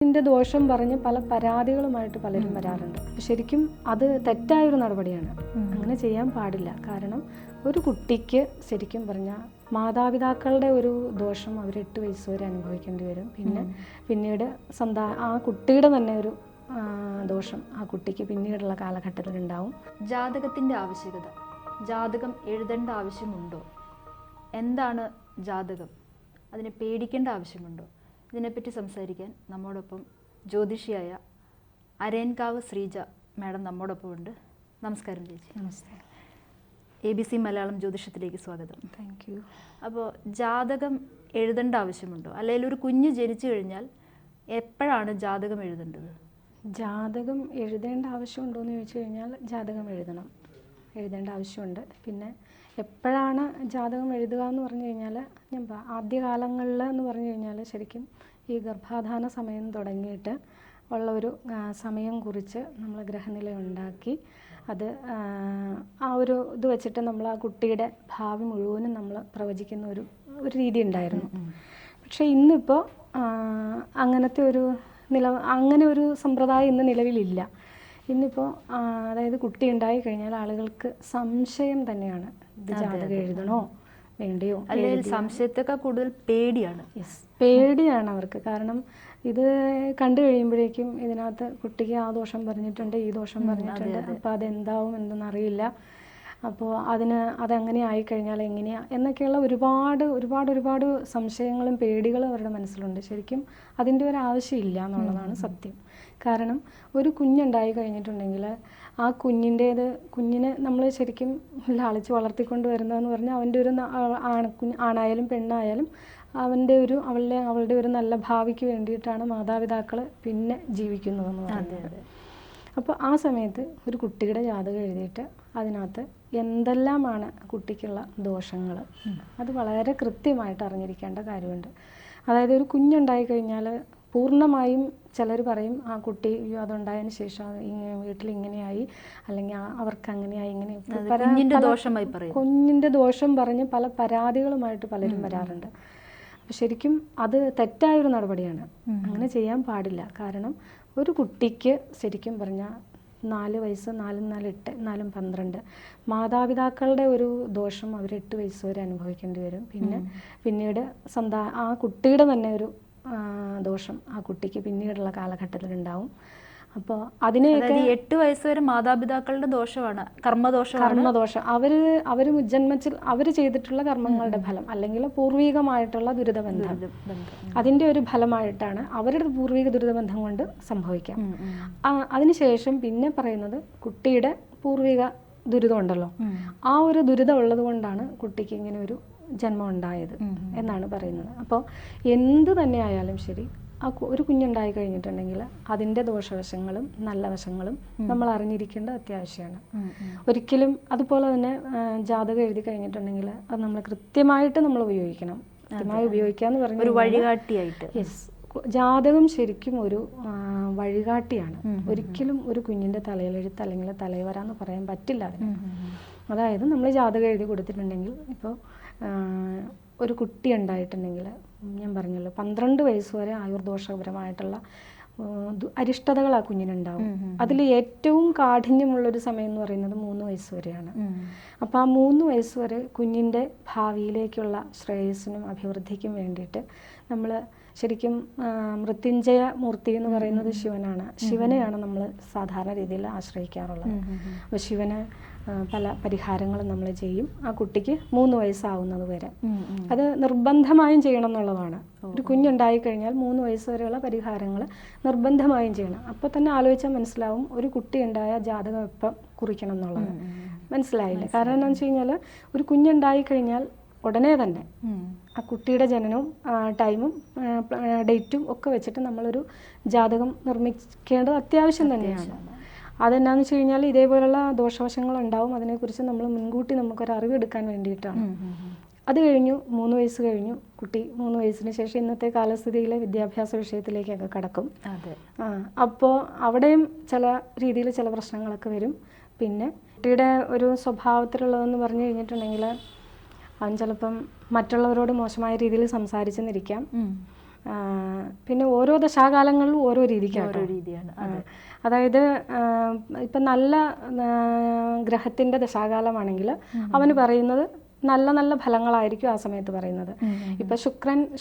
ഇതിൻ്റെ ദോഷം പറഞ്ഞ് പല പരാതികളുമായിട്ട് പലരും വരാറുണ്ട്. ശരിക്കും അത് തെറ്റായൊരു നടപടിയാണ്. അങ്ങനെ ചെയ്യാൻ പാടില്ല. കാരണം ഒരു കുട്ടിക്ക് ശരിക്കും പറഞ്ഞാൽ മാതാപിതാക്കളുടെ ഒരു ദോഷം അവർ 8 വയസ്സ് വരെ അനുഭവിക്കേണ്ടി വരും. പിന്നീട് ആ കുട്ടിയുടെ തന്നെ ഒരു ദോഷം ആ കുട്ടിക്ക് പിന്നീടുള്ള കാലഘട്ടത്തിൽ ഉണ്ടാവും. ജാതകത്തിൻ്റെ ആവശ്യകത, ജാതകം എഴുതേണ്ട ആവശ്യമുണ്ടോ? എന്താണ് ജാതകം? അതിനെ പേടിക്കേണ്ട ആവശ്യമുണ്ടോ? ഇതിനെപ്പറ്റി സംസാരിക്കാൻ നമ്മോടൊപ്പം ജ്യോതിഷിയായ അരയൻകാവ് ശ്രീജ മാഡം നമ്മോടൊപ്പം ഉണ്ട്. നമസ്കാരം ചേച്ചി. നമസ്തേ. ABC മലയാളം ജ്യോതിഷത്തിലേക്ക് സ്വാഗതം. Thank you. അപ്പോൾ ജാതകം എഴുതേണ്ട ആവശ്യമുണ്ടോ? അല്ലെങ്കിൽ ഒരു കുഞ്ഞ് ജനിച്ചു കഴിഞ്ഞാൽ എപ്പോഴാണ് ജാതകം എഴുതേണ്ടത്? ജാതകം എഴുതേണ്ട ആവശ്യമുണ്ടോ എന്ന് ചോദിച്ചു കഴിഞ്ഞാൽ ജാതകം എഴുതേണ്ട ആവശ്യമുണ്ട്. പിന്നെ എപ്പോഴാണ് ജാതകം എഴുതുക എന്ന് പറഞ്ഞു കഴിഞ്ഞാൽ ആദ്യകാലങ്ങളിൽ എന്ന് പറഞ്ഞു കഴിഞ്ഞാൽ ശരിക്കും ഈ ഗർഭാധാന സമയം തുടങ്ങിയിട്ട് ഉള്ള ഒരു സമയം കുറിച്ച് നമ്മൾ ഗ്രഹനില ഉണ്ടാക്കി അത് ആ ഒരു ഇത് വെച്ചിട്ട് നമ്മൾ ആ കുട്ടിയുടെ ഭാവി മുഴുവനും നമ്മൾ പ്രവചിക്കുന്ന ഒരു രീതി ഉണ്ടായിരുന്നു. പക്ഷേ ഇന്നിപ്പോൾ അങ്ങനെ ഒരു സമ്പ്രദായം ഇന്ന് നിലവിലില്ല. ഇന്നിപ്പോൾ അതായത് കുട്ടി ഉണ്ടായി കഴിഞ്ഞാൽ ആളുകൾക്ക് സംശയം തന്നെയാണ്, ഇത് ജാതകം എഴുതണോ വേണ്ടയോ? അല്ലെങ്കിൽ സംശയത്തൊക്കെ കൂടുതൽ പേടിയാണ്. പേടിയാണ് അവർക്ക്. കാരണം ഇത് കണ്ടു കഴിയുമ്പോഴേക്കും ഇതിനകത്ത് കുട്ടിക്ക് ആ ദോഷം പറഞ്ഞിട്ടുണ്ട്, ഈ ദോഷം പറഞ്ഞിട്ടുണ്ട്, അപ്പോൾ അതെന്താവും എന്തെന്നറിയില്ല. അപ്പോൾ അതങ്ങനെ ആയിക്കഴിഞ്ഞാൽ എങ്ങനെയാണ് എന്നൊക്കെയുള്ള ഒരുപാട് സംശയങ്ങളും പേടികളും അവരുടെ മനസ്സിലുണ്ട്. ശരിക്കും അതിൻ്റെ ഒരു ആവശ്യമില്ല എന്നുള്ളതാണ് സത്യം. കാരണം ഒരു കുഞ്ഞുണ്ടായി കഴിഞ്ഞിട്ടുണ്ടെങ്കിൽ ആ കുഞ്ഞിനെ നമ്മൾ ശരിക്കും ലാളിച്ച് വളർത്തിക്കൊണ്ട് വരുന്നതെന്ന് പറഞ്ഞാൽ അവൻ്റെ ഒരു ആണായാലും പെണ്ണായാലും അവളുടെ ഒരു നല്ല ഭാവിക്ക് വേണ്ടിയിട്ടാണ് മാതാപിതാക്കൾ പിന്നെ ജീവിക്കുന്നതെന്ന് പറയുന്നത്. അപ്പോൾ ആ സമയത്ത് ഒരു കുട്ടിയുടെ ജാതകം എഴുതിയിട്ട് അതിനകത്ത് എന്തെല്ലാമാണ് കുട്ടിക്കുള്ള ദോഷങ്ങൾ, അത് വളരെ കൃത്യമായിട്ട് അറിഞ്ഞിരിക്കേണ്ട കാര്യമുണ്ട്. അതായത് ഒരു കുഞ്ഞുണ്ടായി കഴിഞ്ഞാൽ പൂർണ്ണമായും ചിലർ പറയും ആ കുട്ടി അതുണ്ടായതിന് ശേഷം വീട്ടിൽ ഇങ്ങനെയായി, അല്ലെങ്കിൽ അവർക്ക് അങ്ങനെയായി, കുഞ്ഞിൻ്റെ ദോഷം പറഞ്ഞ് പല പരാതികളുമായിട്ട് പലരും വരാറുണ്ട്. അപ്പം ശരിക്കും അത് തെറ്റായൊരു നടപടിയാണ്. അങ്ങനെ ചെയ്യാൻ പാടില്ല. കാരണം ഒരു കുട്ടിക്ക് ശരിക്കും പറഞ്ഞാൽ 4 വയസ്സ്, 4 4 8 4 12 മാതാപിതാക്കളുടെ ഒരു ദോഷം അവർ 8 വയസ്സ് വരെ അനുഭവിക്കേണ്ടി വരും. പിന്നീട് ആ കുട്ടിയുടെ തന്നെ ഒരു ദോഷം ആ കുട്ടിക്ക് പിന്നീടുള്ള കാലഘട്ടത്തിൽ ഉണ്ടാവും. അപ്പോൾ അതിനെയൊക്കെ 8 വയസ്സ് വരെ മാതാപിതാക്കളുടെ ദോഷമാണ്, കർമ്മദോഷം. അവർ ജന്മത്തിൽ അവർ ചെയ്തിട്ടുള്ള കർമ്മങ്ങളുടെ ഫലം, അല്ലെങ്കിൽ പൂർവികമായിട്ടുള്ള ദുരിതബന്ധം, അതിൻ്റെ ഒരു ഫലമായിട്ടാണ് അവരുടെ പൂർവിക ദുരിതബന്ധം കൊണ്ട് സംഭവിക്കാം. അതിനുശേഷം പിന്നെ പറയുന്നത് കുട്ടിയുടെ പൂർവിക ദുരിതം ഉണ്ടല്ലോ, ആ ഒരു ദുരിതം ഉള്ളത് കൊണ്ടാണ് കുട്ടിക്ക് ഇങ്ങനെ ഒരു ജന്മം ഉണ്ടായത് എന്നാണ് പറയുന്നത്. അപ്പോൾ എന്ത് തന്നെ ആയാലും ശരി, ഒരു കുഞ്ഞുണ്ടായി കഴിഞ്ഞിട്ടുണ്ടെങ്കിൽ അതിൻ്റെ ദോഷവശങ്ങളും നല്ല വശങ്ങളും നമ്മൾ അറിഞ്ഞിരിക്കേണ്ടത് അത്യാവശ്യമാണ്. ഒരിക്കലും അതുപോലെ തന്നെ ജാതകം എഴുതി കഴിഞ്ഞിട്ടുണ്ടെങ്കിൽ അത് നമ്മൾ കൃത്യമായിട്ട് നമ്മൾ ഉപയോഗിക്കണം. കൃത്യമായി ഉപയോഗിക്കാന്ന് പറഞ്ഞാൽ ഒരു വഴികാട്ടിയായിട്ട്. ജാതകം ശരിക്കും ഒരു വഴികാട്ടിയാണ്. ഒരിക്കലും ഒരു കുഞ്ഞിൻ്റെ തലയിലെഴുത്ത് അല്ലെങ്കിൽ തലവര എന്ന് പറയാൻ പറ്റില്ല അതിന്. അതായത് നമ്മൾ ജാതകം എഴുതി കൊടുത്തിട്ടുണ്ടെങ്കിൽ, ഇപ്പോൾ ഒരു കുട്ടി ഉണ്ടായിട്ടുണ്ടെങ്കിൽ ഞാൻ പറഞ്ഞല്ലോ 12 വയസ്സ് വരെ ആയുർദോഷപരമായിട്ടുള്ള അരിഷ്ടതകൾ ആ കുഞ്ഞിനുണ്ടാവും. അതിൽ ഏറ്റവും കാഠിന്യമുള്ളൊരു സമയം എന്ന് പറയുന്നത് 3 വയസ്സ് വരെയാണ്. അപ്പോൾ ആ 3 വയസ്സ് വരെ കുഞ്ഞിൻ്റെ ഭാവിയിലേക്കുള്ള ശ്രേയസ്സിനും അഭിവൃദ്ധിക്കും വേണ്ടിയിട്ട് നമ്മൾ ശരിക്കും മൃത്യുഞ്ജയ മൂർത്തി എന്ന് പറയുന്നത് ശിവനാണ്. ശിവനെയാണ് നമ്മൾ സാധാരണ രീതിയിൽ ആശ്രയിക്കാറുള്ളത്. അപ്പോൾ ശിവന് പല പരിഹാരങ്ങളും നമ്മൾ ചെയ്യും ആ കുട്ടിക്ക് 3 വയസ്സാവുന്നത് വരെ. അത് നിർബന്ധമായും ചെയ്യണം എന്നുള്ളതാണ്. ഒരു കുഞ്ഞുണ്ടായി കഴിഞ്ഞാൽ 3 വയസ്സ് വരെയുള്ള പരിഹാരങ്ങൾ നിർബന്ധമായും ചെയ്യണം. അപ്പോൾ തന്നെ ആലോചിച്ചാൽ മനസ്സിലാവും ഒരു കുട്ടി ഉണ്ടായ ജാതകം എപ്പം കുറിക്കണം എന്നുള്ളത്. മനസ്സിലായില്ല? കാരണം എന്താണെന്ന് വെച്ച് കഴിഞ്ഞാൽ ഒരു കുഞ്ഞുണ്ടായി കഴിഞ്ഞാൽ ഉടനെ തന്നെ ആ കുട്ടിയുടെ ജനനവും ടൈമും ഡേറ്റും ഒക്കെ വെച്ചിട്ട് നമ്മളൊരു ജാതകം നിർമ്മിക്കേണ്ടത് അത്യാവശ്യം തന്നെയാണ്. അതെന്നാന്ന് വെച്ച് കഴിഞ്ഞാൽ ഇതേപോലുള്ള ദോഷവശങ്ങളുണ്ടാവും. അതിനെക്കുറിച്ച് നമ്മൾ മുൻകൂട്ടി നമുക്കൊരു അറിവെടുക്കാൻ വേണ്ടിയിട്ടാണ്. അത് കഴിഞ്ഞു 3 വയസ്സ് കഴിഞ്ഞു, കുട്ടി 3 വയസ്സിന് ശേഷം ഇന്നത്തെ കാലസ്ഥിതിയിലെ വിദ്യാഭ്യാസ വിഷയത്തിലേക്കൊക്കെ കടക്കും. അപ്പോൾ അവിടെയും ചില രീതിയിൽ ചില പ്രശ്നങ്ങളൊക്കെ വരും. പിന്നെ കുട്ടിയുടെ ഒരു സ്വഭാവത്തിലുള്ളതെന്ന് പറഞ്ഞു കഴിഞ്ഞിട്ടുണ്ടെങ്കിൽ അവൻ ചിലപ്പം മറ്റുള്ളവരോട് മോശമായ രീതിയിൽ സംസാരിച്ചെന്നിരിക്കാം. പിന്നെ ഓരോ ദശാകാലങ്ങളിലും ഓരോ രീതിക്കാണ്. അതായത് ഇപ്പം നല്ല ഗ്രഹത്തിൻ്റെ ദശാകാലമാണെങ്കിൽ അവന് പറയുന്നത് നല്ല നല്ല ഫലങ്ങളായിരിക്കും ആ സമയത്ത് പറയുന്നത്. ഇപ്പം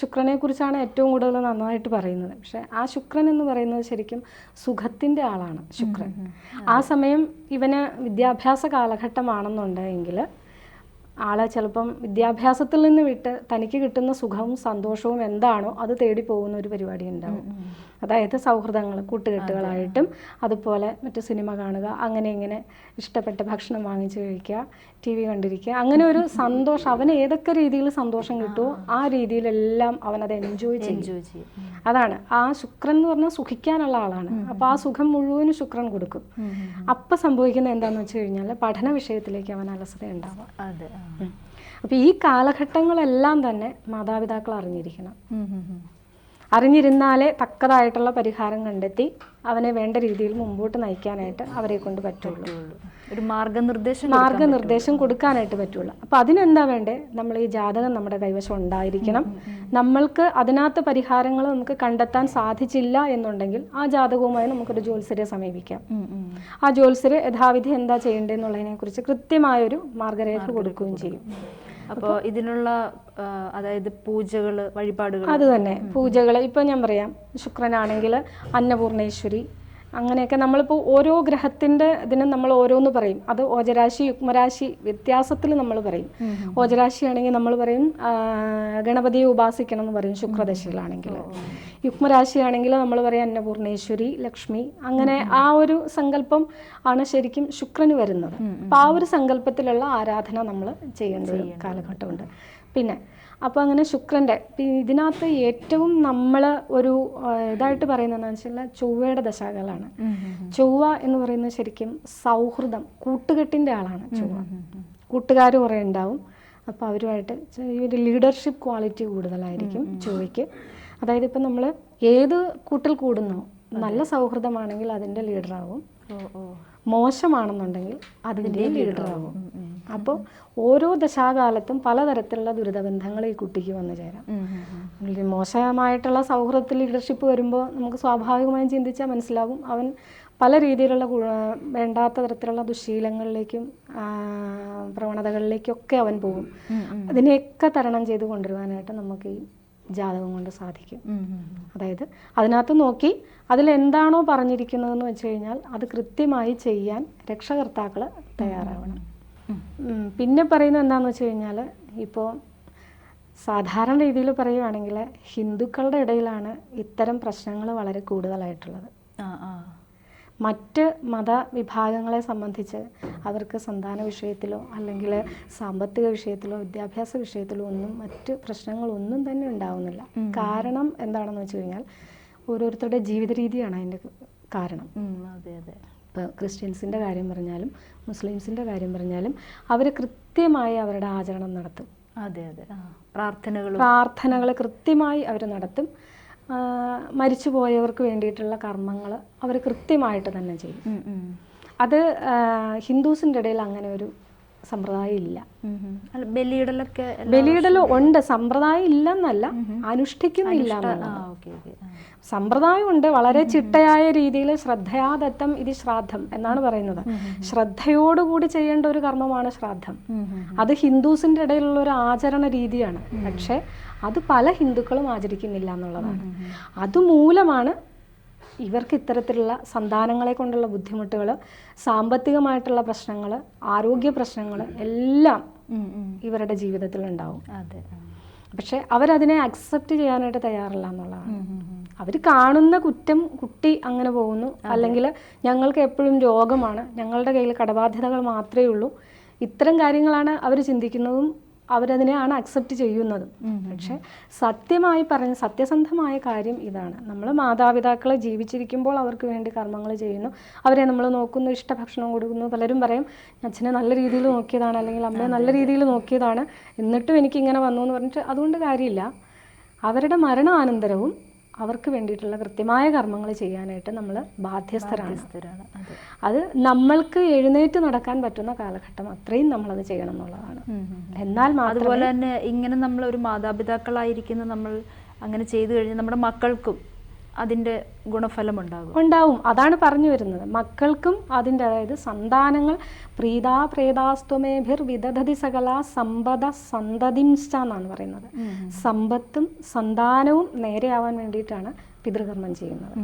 ശുക്രനെ കുറിച്ചാണ് ഏറ്റവും കൂടുതൽ നന്നായിട്ട് പറയുന്നത്. പക്ഷെ ആ ശുക്രൻ എന്ന് പറയുന്നത് ശരിക്കും സുഖത്തിൻ്റെ ആളാണ് ശുക്രൻ. ആ സമയം ഇവന് വിദ്യാഭ്യാസ കാലഘട്ടമാണെന്നുണ്ടെങ്കിൽ ആളെ ചിലപ്പം വിദ്യാഭ്യാസത്തിൽ നിന്ന് വിട്ട് തനിക്ക് കിട്ടുന്ന സുഖവും സന്തോഷവും എന്താണോ അത് തേടി പോകുന്ന ഒരു പരിപാടി ഉണ്ടാവും. അതായത് സൗഹൃദങ്ങൾ, കൂട്ടുകെട്ടുകളായിട്ടും അതുപോലെ മറ്റു സിനിമ കാണുക, അങ്ങനെ ഇങ്ങനെ ഇഷ്ടപ്പെട്ട ഭക്ഷണം വാങ്ങിച്ച് കഴിക്കുക, TV കണ്ടിരിക്കുക, അങ്ങനെ ഒരു സന്തോഷം, അവന് ഏതൊക്കെ രീതിയിൽ സന്തോഷം കിട്ടുമോ ആ രീതിയിലെല്ലാം അവനത് എൻജോയ് ചെയ്യും. അതാണ് ആ ശുക്രൻ എന്ന് പറഞ്ഞാൽ സുഖിക്കാനുള്ള ആളാണ്. അപ്പോൾ ആ സുഖം മുഴുവനും ശുക്രൻ കൊടുക്കും. അപ്പം സംഭവിക്കുന്നത് എന്താണെന്ന് വെച്ച് കഴിഞ്ഞാൽ പഠന വിഷയത്തിലേക്ക് അവൻ അലസത ഉണ്ടാവുക. അപ്പോൾ ഈ കാലഘട്ടങ്ങളെല്ലാം തന്നെ മാതാപിതാക്കൾ അറിഞ്ഞിരിക്കണം. അറിഞ്ഞിരുന്നാലേ തക്കതായിട്ടുള്ള പരിഹാരം കണ്ടെത്തി അവനെ വേണ്ട രീതിയിൽ മുമ്പോട്ട് നയിക്കാനായിട്ട് അവരെ കൊണ്ട് പറ്റുള്ളൂ. ഒരു മാർഗനിർദ്ദേശം കൊടുക്കാനായിട്ട് പറ്റുള്ളൂ. അപ്പോൾ അതിനെന്താ വേണ്ടേ? നമ്മൾ ഈ ജാതകം നമ്മുടെ കൈവശം ഉണ്ടായിരിക്കണം. നമ്മൾക്ക് അതിനകത്ത് പരിഹാരങ്ങൾ നമുക്ക് കണ്ടെത്താൻ സാധിച്ചില്ല എന്നുണ്ടെങ്കിൽ ആ ജാതകവുമായി നമുക്കൊരു ജ്യോത്സ്യരെ സമീപിക്കാം. ആ ജ്യോത്സ്യര് യഥാവിധി എന്താ ചെയ്യേണ്ടതെന്നുള്ളതിനെ കുറിച്ച് കൃത്യമായൊരു മാർഗരേഖ കൊടുക്കുകയും ചെയ്യും. അപ്പോൾ ഇതിനുള്ള അതായത് പൂജകൾ, വഴിപാടുകൾ, അത് തന്നെ പൂജകൾ. ഇപ്പം ഞാൻ പറയാം, ശുക്രനാണെങ്കിൽ അന്നപൂർണേശ്വരി, അങ്ങനെയൊക്കെ നമ്മളിപ്പോൾ ഓരോ ഗ്രഹത്തിൻ്റെ ഇതിന് നമ്മൾ ഓരോന്ന് പറയും. അത് ഓജരാശി യുഗ്മരാശി വ്യത്യാസത്തിൽ നമ്മൾ പറയും. ഓജരാശിയാണെങ്കിൽ നമ്മൾ പറയും ഗണപതിയെ ഉപാസിക്കണം എന്ന് പറയും ശുക്രദശയിലാണെങ്കിൽ. യുഗ്മരാശിയാണെങ്കിൽ നമ്മൾ പറയും അന്നപൂർണേശ്വരി, ലക്ഷ്മി, അങ്ങനെ ആ ഒരു സങ്കല്പം ആണ് ശരിക്കും ശുക്രന് വരുന്നത്. അപ്പോൾ ആ ഒരു സങ്കല്പത്തിലുള്ള ആരാധന നമ്മൾ ചെയ്യേണ്ട ഒരു കാലഘട്ടമുണ്ട്. പിന്നെ അപ്പോൾ അങ്ങനെ ശുക്രൻ്റെ ഇതിനകത്ത് ഏറ്റവും നമ്മൾ ഒരു ഇതായിട്ട് പറയുന്നതെന്ന് വെച്ചാൽ ചൊവ്വയുടെ ദശാകാലമാണ്. ചൊവ്വ എന്ന് പറയുന്നത് ശരിക്കും സൗഹൃദം, കൂട്ടുകെട്ടിൻ്റെ ആളാണ് ചൊവ്വ. കൂട്ടുകാർ കുറേ ഉണ്ടാവും. അപ്പോൾ അവരുമായിട്ട് ഒരു ലീഡർഷിപ്പ് ക്വാളിറ്റി കൂടുതലായിരിക്കും ചൊവ്വയ്ക്ക്. അതായത് ഇപ്പം നമ്മൾ ഏത് കൂട്ടിൽ കൂടുന്നോ, നല്ല സൗഹൃദമാണെങ്കിൽ അതിൻ്റെ ലീഡറാവും, മോശമാണെന്നുണ്ടെങ്കിൽ അതിൻ്റെ ലീഡറാവും. അപ്പോൾ ഓരോ ദശാകാലത്തും പലതരത്തിലുള്ള ദുരിതബന്ധങ്ങൾ ഈ കുട്ടിക്ക് വന്നു ചേരാം. മോശമായിട്ടുള്ള സൗഹൃദത്തിൽ ലീഡർഷിപ്പ് വരുമ്പോൾ നമുക്ക് സ്വാഭാവികമായും ചിന്തിച്ചാൽ മനസ്സിലാകും അവൻ പല രീതിയിലുള്ള വേണ്ടാത്ത തരത്തിലുള്ള ദുശ്ശീലങ്ങളിലേക്കും പ്രവണതകളിലേക്കൊക്കെ അവൻ പോകും. അതിനെയൊക്കെ തരണം ചെയ്ത് കൊണ്ടുവരുവാനായിട്ട് നമുക്ക് ഈ ജാതകം കൊണ്ട് സാധിക്കും. അതായത് അതിനകത്ത് നോക്കി അതിലെന്താണോ പറഞ്ഞിരിക്കുന്നതെന്ന് വെച്ച് കഴിഞ്ഞാൽ അത് കൃത്യമായി ചെയ്യാൻ രക്ഷകർത്താക്കൾ തയ്യാറാവണം. പിന്നെ പറയുന്നത് എന്താണെന്ന് വെച്ച് കഴിഞ്ഞാൽ, ഇപ്പോൾ സാധാരണ രീതിയിൽ പറയുകയാണെങ്കിൽ ഹിന്ദുക്കളുടെ ഇടയിലാണ് ഇത്തരം പ്രശ്നങ്ങൾ വളരെ കൂടുതലായിട്ടുള്ളത്. മറ്റ് മതവിഭാഗങ്ങളെ സംബന്ധിച്ച് അവർക്ക് സന്താന വിഷയത്തിലോ അല്ലെങ്കിൽ സാമ്പത്തിക വിഷയത്തിലോ വിദ്യാഭ്യാസ വിഷയത്തിലോ ഒന്നും മറ്റ് പ്രശ്നങ്ങളൊന്നും തന്നെ ഉണ്ടാവുന്നില്ല. കാരണം എന്താണെന്ന് വെച്ച് കഴിഞ്ഞാൽ ഓരോരുത്തരുടെ ജീവിത രീതിയാണ് അതിൻ്റെ കാരണം. ഇപ്പോൾ ക്രിസ്ത്യൻസിൻ്റെ കാര്യം പറഞ്ഞാലും മുസ്ലിംസിൻ്റെ കാര്യം പറഞ്ഞാലും അവർ കൃത്യമായി അവരുടെ ആചരണം നടത്തും. പ്രാർത്ഥനകൾ കൃത്യമായി അവർ നടത്തും. മരിച്ചുപോയവർക്ക് വേണ്ടിയിട്ടുള്ള കർമ്മങ്ങൾ അവർ കൃത്യമായിട്ട് തന്നെ ചെയ്യും. അത് ഹിന്ദുസിൻ്റെ ഇടയിൽ അങ്ങനെ ഒരു സമ്പ്രദായം ഇല്ല. ബലിയിടലും ഉണ്ട്, സമ്പ്രദായം ഇല്ലെന്നല്ല, അനുഷ്ഠിക്കുന്നില്ല എന്നുള്ളത്. സമ്പ്രദായമുണ്ട്, വളരെ ചിട്ടയായ രീതിയിൽ ശ്രദ്ധയാദത്തം ഇത് ശ്രാദ്ധം എന്നാണ് പറയുന്നത്. ശ്രദ്ധയോടുകൂടി ചെയ്യേണ്ട ഒരു കർമ്മമാണ് ശ്രാദ്ധം. അത് ഹിന്ദുസിൻ്റെ ഇടയിലുള്ള ഒരു ആചരണ രീതിയാണ്. പക്ഷേ അത് പല ഹിന്ദുക്കളും ആചരിക്കുന്നില്ല എന്നുള്ളതാണ്. അതുമൂലമാണ് ഇവർക്ക് ഇത്തരത്തിലുള്ള സന്താനങ്ങളെ കൊണ്ടുള്ള ബുദ്ധിമുട്ടുകൾ, സാമ്പത്തികമായിട്ടുള്ള പ്രശ്നങ്ങൾ, ആരോഗ്യ പ്രശ്നങ്ങൾ എല്ലാം ഇവരുടെ ജീവിതത്തിൽ ഉണ്ടാവും. പക്ഷെ അവരതിനെ അക്സെപ്റ്റ് ചെയ്യാനായിട്ട് തയ്യാറില്ല എന്നുള്ളതാണ്. അവർ കാണുന്ന കുറ്റം കുട്ടി അങ്ങനെ പോകുന്നു, അല്ലെങ്കിൽ ഞങ്ങൾക്ക് എപ്പോഴും രോഗമാണ്, ഞങ്ങളുടെ കയ്യിൽ കടബാധ്യതകൾ മാത്രമേ ഉള്ളൂ, ഇത്തരം കാര്യങ്ങളാണ് അവർ ചിന്തിക്കുന്നതും അവരതിനെയാണ് അക്സെപ്റ്റ് ചെയ്യുന്നതും. പക്ഷെ സത്യമായി പറഞ്ഞ സത്യസന്ധമായ കാര്യം ഇതാണ്. നമ്മൾ മാതാപിതാക്കളെ ജീവിച്ചിരിക്കുമ്പോൾ അവർക്ക് വേണ്ടി കർമ്മങ്ങൾ ചെയ്യുന്നു, അവരെ നമ്മൾ നോക്കുന്നു, ഇഷ്ടഭക്ഷണം കൊടുക്കുന്നു. പലരും പറയും അച്ഛനെ നല്ല രീതിയിൽ നോക്കിയതാണ് അല്ലെങ്കിൽ അമ്മയെ നല്ല രീതിയിൽ നോക്കിയതാണ്, എന്നിട്ടും എനിക്കിങ്ങനെ വന്നു എന്ന് പറഞ്ഞിട്ട് അതുകൊണ്ട് കാര്യമില്ല. അവരുടെ മരണാനന്തരവും അവർക്ക് വേണ്ടിയിട്ടുള്ള കൃത്യമായ കർമ്മങ്ങൾ ചെയ്യാനായിട്ട് നമ്മൾ ബാധ്യസ്ഥരാണ്. അത് നമ്മൾക്ക് എഴുന്നേറ്റ് നടക്കാൻ പറ്റുന്ന കാലഘട്ടം അത്രയും നമ്മളത് ചെയ്യണം എന്നുള്ളതാണ്. എന്നാൽ അതുപോലെ തന്നെ ഇങ്ങനെ നമ്മൾ ഒരു മാതാപിതാക്കളായിരിക്കുന്ന നമ്മൾ അങ്ങനെ ചെയ്തു കഴിഞ്ഞാൽ നമ്മുടെ മക്കൾക്കും അതിൻ്റെ ഗുണഫലമുണ്ടാകും? ഉണ്ടാവും. അതാണ് പറഞ്ഞു വരുന്നത്. മക്കൾക്കും അതിൻ്റെ, അതായത് സന്താനങ്ങൾ പ്രീതാ പ്രേതാസ്ത്വമേഭിർ വിദധതി സകല സമ്പദ സന്തതിംശ്ച എന്നാണ് പറയുന്നത്. സമ്പത്തും സന്താനവും നേരെയാവാൻ വേണ്ടിയിട്ടാണ് പിതൃകർമ്മം ചെയ്യുന്നത്.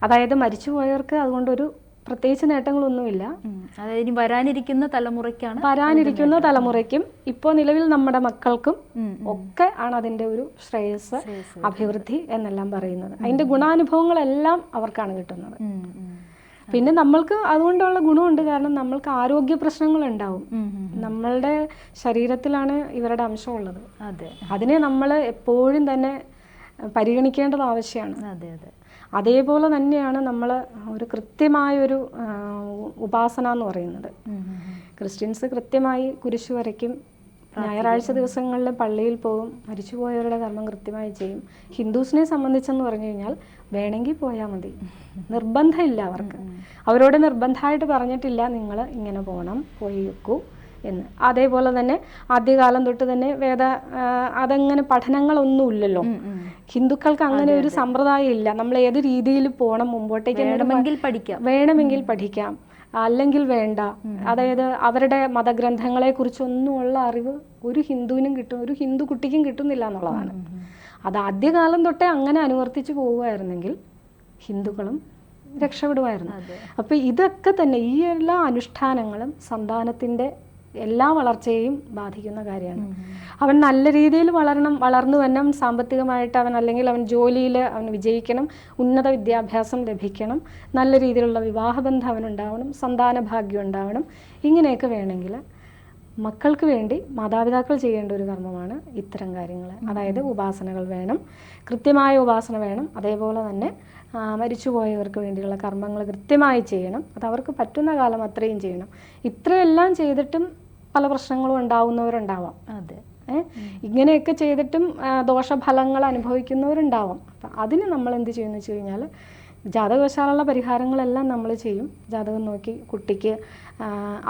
അതായത് മരിച്ചുപോയവർക്ക് അതുകൊണ്ടൊരു പ്രത്യേകിച്ച് നേട്ടങ്ങളൊന്നുമില്ല. അതായത് ഇനി വരാനിരിക്കുന്ന തലമുറയ്ക്കും ഇപ്പോൾ നിലവിൽ നമ്മുടെ മക്കൾക്കും ഒക്കെ ആണ് അതിൻ്റെ ഒരു ശ്രേയസ്, അഭിവൃദ്ധി എന്നെല്ലാം പറയുന്നത്. അതിൻ്റെ ഗുണാനുഭവങ്ങളെല്ലാം അവർക്കാണ് കിട്ടുന്നത്. പിന്നെ നമ്മൾക്ക് അതുകൊണ്ടുള്ള ഗുണമുണ്ട്. കാരണം നമ്മൾക്ക് ആരോഗ്യ പ്രശ്നങ്ങൾ ഉണ്ടാവും. നമ്മളുടെ ശരീരത്തിലാണ് ഇവരുടെ അംശമുള്ളത്. അതിനെ നമ്മൾ എപ്പോഴും തന്നെ പരിഗണിക്കേണ്ടത് ആവശ്യമാണ്. അതേപോലെ തന്നെയാണ് നമ്മൾ ഒരു കൃത്യമായൊരു ഉപാസന എന്ന് പറയുന്നത്. ക്രിസ്ത്യൻസ് കൃത്യമായി കുരിശു വരയ്ക്കും, ഞായറാഴ്ച ദിവസങ്ങളിൽ പള്ളിയിൽ പോകും, മരിച്ചുപോയവരുടെ കർമ്മം കൃത്യമായി ചെയ്യും. ഹിന്ദുസിനെ സംബന്ധിച്ചെന്ന് പറഞ്ഞു കഴിഞ്ഞാൽ വേണമെങ്കിൽ പോയാൽ മതി, നിർബന്ധമില്ല അവർക്ക്. അവരോട് നിർബന്ധമായിട്ട് പറഞ്ഞിട്ടില്ല നിങ്ങൾ ഇങ്ങനെ പോകണം, പോയി വെക്കൂ എന്ന്. അതേപോലെ തന്നെ ആദ്യകാലം തൊട്ട് തന്നെ അതങ്ങനെ പഠനങ്ങളൊന്നുമില്ലല്ലോ ഹിന്ദുക്കൾക്ക്. അങ്ങനെ ഒരു സമ്പ്രദായം ഇല്ല. നമ്മൾ ഏത് രീതിയിൽ പോകണം, മുമ്പോട്ടേക്ക് വേണമെങ്കിൽ പഠിക്കാം, അല്ലെങ്കിൽ വേണ്ട. അതായത് അവരുടെ മതഗ്രന്ഥങ്ങളെ കുറിച്ചൊന്നുമുള്ള അറിവ് ഒരു ഹിന്ദുവിനും കിട്ടും, ഒരു ഹിന്ദു കുട്ടിക്കും കിട്ടുന്നില്ല എന്നുള്ളതാണ്. അത് ആദ്യകാലം തൊട്ടേ അങ്ങനെ അനുവർത്തിച്ചു പോവുകയായിരുന്നെങ്കിൽ ഹിന്ദുക്കളും രക്ഷപ്പെടുമായിരുന്നു. അപ്പോൾ ഇതൊക്കെ തന്നെ, ഈ എല്ലാ അനുഷ്ഠാനങ്ങളും സന്താനത്തിൻ്റെ എല്ലാ വളർച്ചയെയും ബാധിക്കുന്ന കാര്യമാണ്. അവൻ നല്ല രീതിയിൽ വളർന്നു വരണം, സാമ്പത്തികമായിട്ട് അവൻ, അല്ലെങ്കിൽ അവൻ ജോലിയിൽ അവൻ വിജയിക്കണം, ഉന്നത വിദ്യാഭ്യാസം ലഭിക്കണം, നല്ല രീതിയിലുള്ള വിവാഹബന്ധം അവനുണ്ടാവണം, സന്താന ഭാഗ്യം ഉണ്ടാവണം. ഇങ്ങനെയൊക്കെ വേണമെങ്കിൽ മക്കൾക്ക് വേണ്ടി മാതാപിതാക്കൾ ചെയ്യേണ്ട ഒരു കർമ്മമാണ് ഇത്തരം കാര്യങ്ങൾ. അതായത് ഉപാസനകൾ വേണം, കൃത്യമായ ഉപാസന വേണം. അതേപോലെ തന്നെ മരിച്ചുപോയവർക്ക് വേണ്ടിയുള്ള കർമ്മങ്ങൾ കൃത്യമായി ചെയ്യണം. അത് അവർക്ക് പറ്റുന്ന കാലം അത്രയും ചെയ്യണം. ഇത്രയെല്ലാം ചെയ്തിട്ടും പല പ്രശ്നങ്ങളും ഉണ്ടാവുന്നവരുണ്ടാവാം. ഇങ്ങനെയൊക്കെ ചെയ്തിട്ടും ദോഷഫലങ്ങൾ അനുഭവിക്കുന്നവരുണ്ടാവാം. അപ്പം അതിന് നമ്മൾ എന്ത് ചെയ്യുമെന്ന് വെച്ച് കഴിഞ്ഞാൽ ജാതകവശാലുള്ള പരിഹാരങ്ങളെല്ലാം നമ്മൾ ചെയ്യും. ജാതകം നോക്കി കുട്ടിക്ക്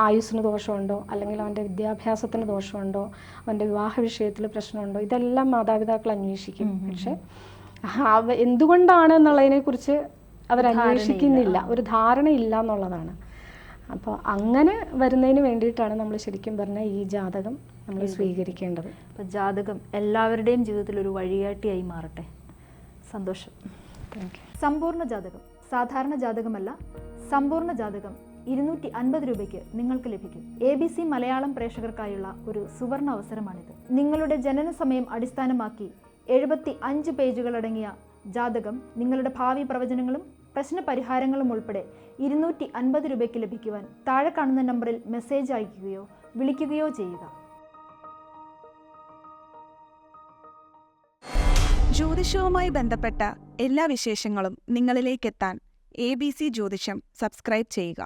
ആയുസ്സിന് ദോഷമുണ്ടോ, അല്ലെങ്കിൽ അവൻ്റെ വിദ്യാഭ്യാസത്തിന് ദോഷമുണ്ടോ, അവൻ്റെ വിവാഹ വിഷയത്തിൽ പ്രശ്നമുണ്ടോ, ഇതെല്ലാം മാതാപിതാക്കൾ അന്വേഷിക്കും. പക്ഷേ എന്തുകൊണ്ടാണ് എന്നുള്ളതിനെക്കുറിച്ച് അവരന്വേഷിക്കുന്നില്ല, ഒരു ധാരണയില്ല എന്നുള്ളതാണ്. അപ്പോൾ അങ്ങനെ വരുന്നതിന് വേണ്ടിയിട്ടാണ് നമ്മൾ ശരിക്കും പറഞ്ഞാൽ ഈ ജാതകം നമ്മൾ സ്വീകരിക്കേണ്ടത്. അപ്പോൾ ജാതകം എല്ലാവരുടെയും ജീവിതത്തിൽ ഒരു വഴികാട്ടിയായി മാറട്ടെ. സന്തോഷം. Thank you. സമ്പൂർണ്ണ ജാതകം സാധാരണ ജാതകമല്ല, സമ്പൂർണ്ണ ജാതകം 250 രൂപയ്ക്ക് നിങ്ങൾക്ക് ലഭിക്കും. ABC മലയാളം പ്രേക്ഷകർക്കായുള്ള ഒരു സുവർണ അവസരമാണിത്. നിങ്ങളുടെ ജനന സമയം അടിസ്ഥാനമാക്കി 75 പേജുകളടങ്ങിയ ജാതകം നിങ്ങളുടെ ഭാവി പ്രവചനങ്ങളും പ്രശ്ന പരിഹാരങ്ങളും ഉൾപ്പെടെ 250 രൂപയ്ക്ക് ലഭിക്കുവാൻ താഴെ കാണുന്ന നമ്പറിൽ മെസ്സേജ് അയയ്ക്കുകയോ വിളിക്കുകയോ ചെയ്യുക. ജ്യോതിഷവുമായി ബന്ധപ്പെട്ട എല്ലാ വിശേഷങ്ങളും നിങ്ങളിലേക്കെത്താൻ ABC ജ്യോതിഷം സബ്സ്ക്രൈബ് ചെയ്യുക.